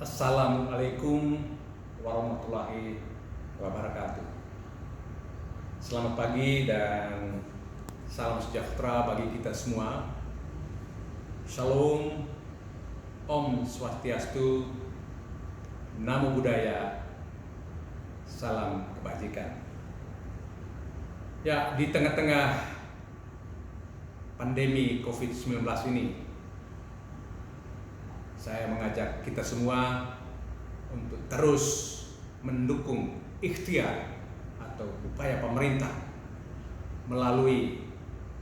Assalamualaikum warahmatullahi wabarakatuh. Selamat pagi dan salam sejahtera bagi kita semua. Shalom, Om Swastiastu, Namo Buddhaya, salam kebajikan. Ya, di tengah-tengah pandemi COVID-19 ini, saya mengajak kita semua untuk terus mendukung ikhtiar atau upaya pemerintah melalui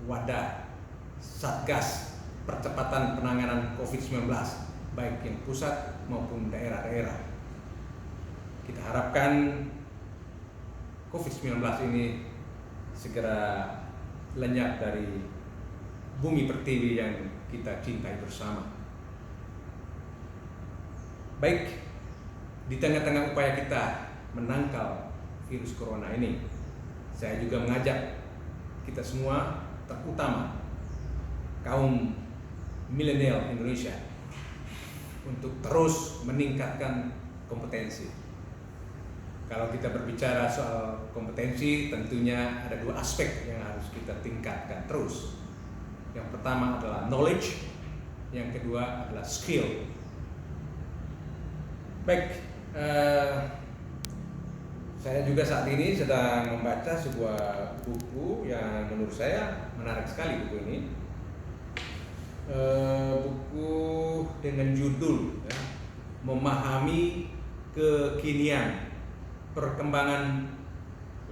wadah Satgas Percepatan Penanganan COVID-19 baik yang pusat maupun daerah-daerah. Kita harapkan COVID-19 ini segera lenyap dari bumi pertiwi yang kita cintai bersama. Baik, di tengah-tengah upaya kita menangkal virus corona ini, saya juga mengajak kita semua, terutama kaum milenial Indonesia, untuk terus meningkatkan kompetensi. Kalau kita berbicara soal kompetensi, tentunya ada dua aspek yang harus kita tingkatkan terus. Yang pertama adalah knowledge, yang kedua adalah skill. Baik, saya juga saat ini sedang membaca sebuah buku yang menurut saya menarik sekali buku ini. Buku dengan judul Memahami Kekinian Perkembangan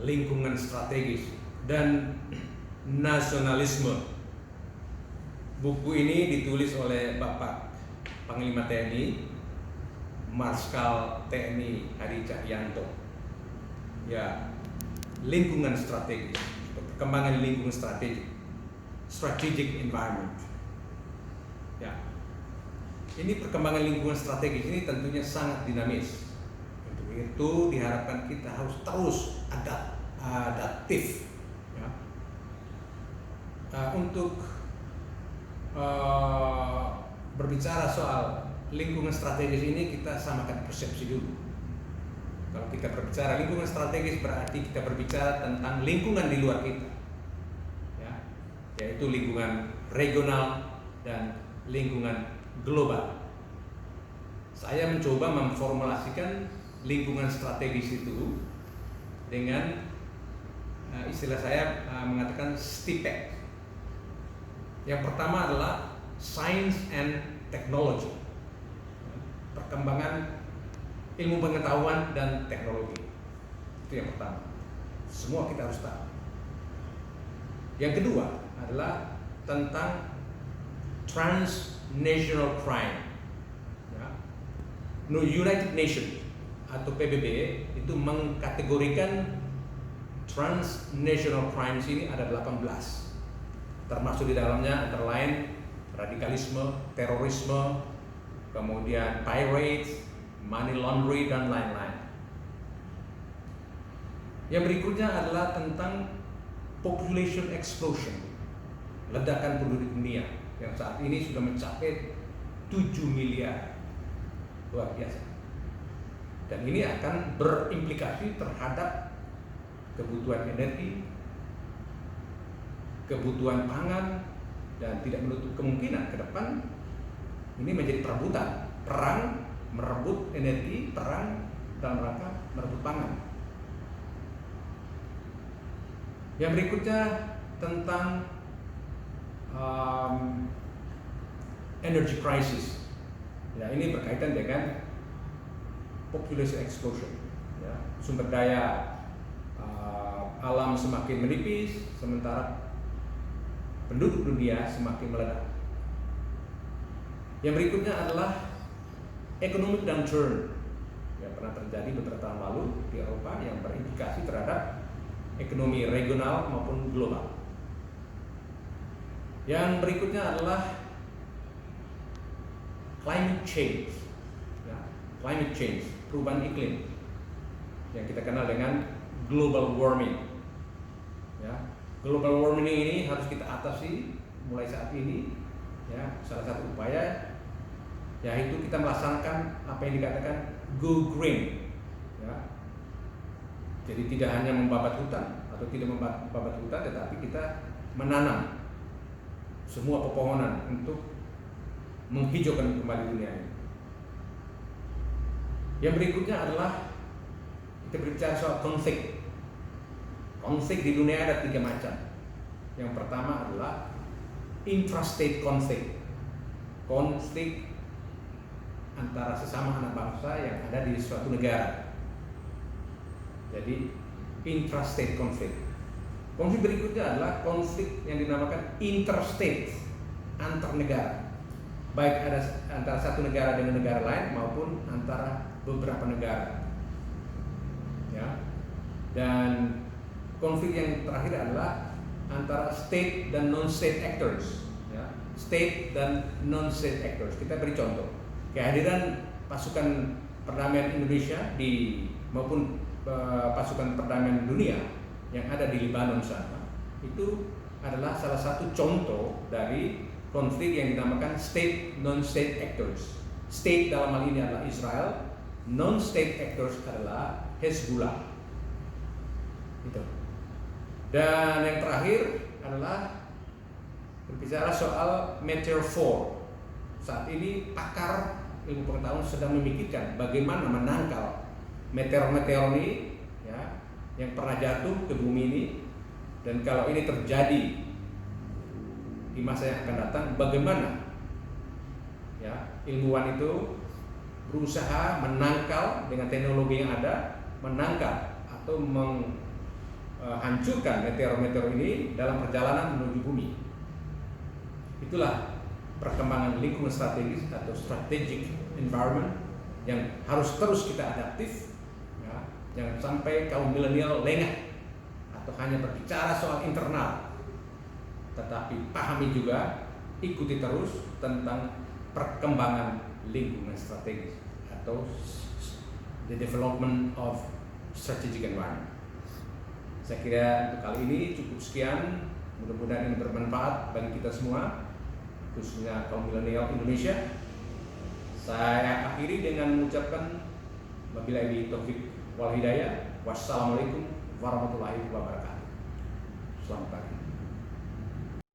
Lingkungan Strategis dan Nasionalisme. Buku ini ditulis oleh Bapak Panglima TNI Marskal TNI Hadi Cahyanto. Ya, lingkungan strategis, perkembangan lingkungan strategic environment. Ya, ini perkembangan lingkungan strategis ini tentunya sangat dinamis. Untuk itu diharapkan kita harus terus adaptif. Ya. Untuk berbicara soal lingkungan strategis ini, kita samakan persepsi dulu. Kalau kita berbicara lingkungan strategis berarti kita berbicara tentang lingkungan di luar kita, ya, yaitu lingkungan regional dan lingkungan global. Saya mencoba memformulasikan lingkungan strategis itu dengan istilah saya mengatakan STIPEC. Yang pertama adalah Science and Technology, perkembangan ilmu pengetahuan dan teknologi. Itu yang pertama. Semua kita harus tahu. Yang kedua adalah tentang transnational crime. Ya. United Nations atau PBB itu mengkategorikan transnational crimes ini ada 18. Termasuk di dalamnya antara lain radikalisme, terorisme, kemudian pirates, money laundering, dan lain-lain. Yang berikutnya adalah tentang population explosion, ledakan penduduk dunia yang saat ini sudah mencapai 7 miliar, luar biasa. Dan ini akan berimplikasi terhadap kebutuhan energi, kebutuhan pangan, dan tidak menutup kemungkinan ke depan ini menjadi perebutan, perang merebut energi, perang dalam rangka merebut pangan. Yang berikutnya tentang energy crisis. Ya, ini berkaitan dengan population explosion. Ya, sumber daya alam semakin menipis, sementara penduduk dunia semakin meledak. Yang berikutnya adalah economic downturn yang pernah terjadi beberapa tahun lalu di Eropa yang berimplikasi terhadap ekonomi regional maupun global. Yang berikutnya adalah climate change, ya, climate change, perubahan iklim yang kita kenal dengan global warming. Ya, global warming ini harus kita atasi mulai saat ini. Ya, salah satu upaya yaitu kita melaksanakan apa yang dikatakan go green, ya. Jadi tidak hanya membabat hutan atau tidak membabat hutan, tetapi kita menanam semua pepohonan untuk menghijaukan kembali dunia ini. Yang berikutnya adalah kita berbicara soal konflik. Konflik di dunia ada 3 macam. Yang pertama adalah intrastate conflict, konflik antara sesama anak bangsa yang ada di suatu negara. Jadi intrastate conflict. Konflik berikutnya adalah konflik yang dinamakan interstate, antar negara, baik ada antara satu negara dengan negara lain maupun antara beberapa negara, ya. Dan konflik yang terakhir adalah antara state dan non-state actors, ya. State dan non-state actors. Kita beri contoh kehadiran pasukan perdamaian Indonesia maupun pasukan perdamaian dunia yang ada di Lebanon sana, itu adalah salah satu contoh dari konflik yang dinamakan state non-state actors. State dalam hal ini adalah Israel, non-state actors adalah Hezbollah. Itu. Dan yang terakhir adalah berbicara soal Meteor 4. Saat ini pakar ilmu pengetahuan sedang memikirkan bagaimana menangkal meteor-meteor ini, ya, yang pernah jatuh ke bumi ini, dan kalau ini terjadi di masa yang akan datang, bagaimana, ya, ilmuwan itu berusaha menangkal dengan teknologi yang ada, menangkal atau menghancurkan meteor-meteor ini dalam perjalanan menuju bumi. Itulah perkembangan lingkungan strategis atau strategic environment yang harus terus kita adaptif, ya. Jangan sampai kaum milenial lengah atau hanya berbicara soal internal, tetapi pahami juga, ikuti terus tentang perkembangan lingkungan strategis atau the development of strategic environment. Saya kira untuk kali ini cukup sekian. Mudah-mudahan ini bermanfaat bagi kita semua, khususnya kaum milenial Indonesia. Saya akhiri dengan mengucapkan wabillahi taufik wal hidayah. Wassalamualaikum warahmatullahi wabarakatuh. Selamat pagi.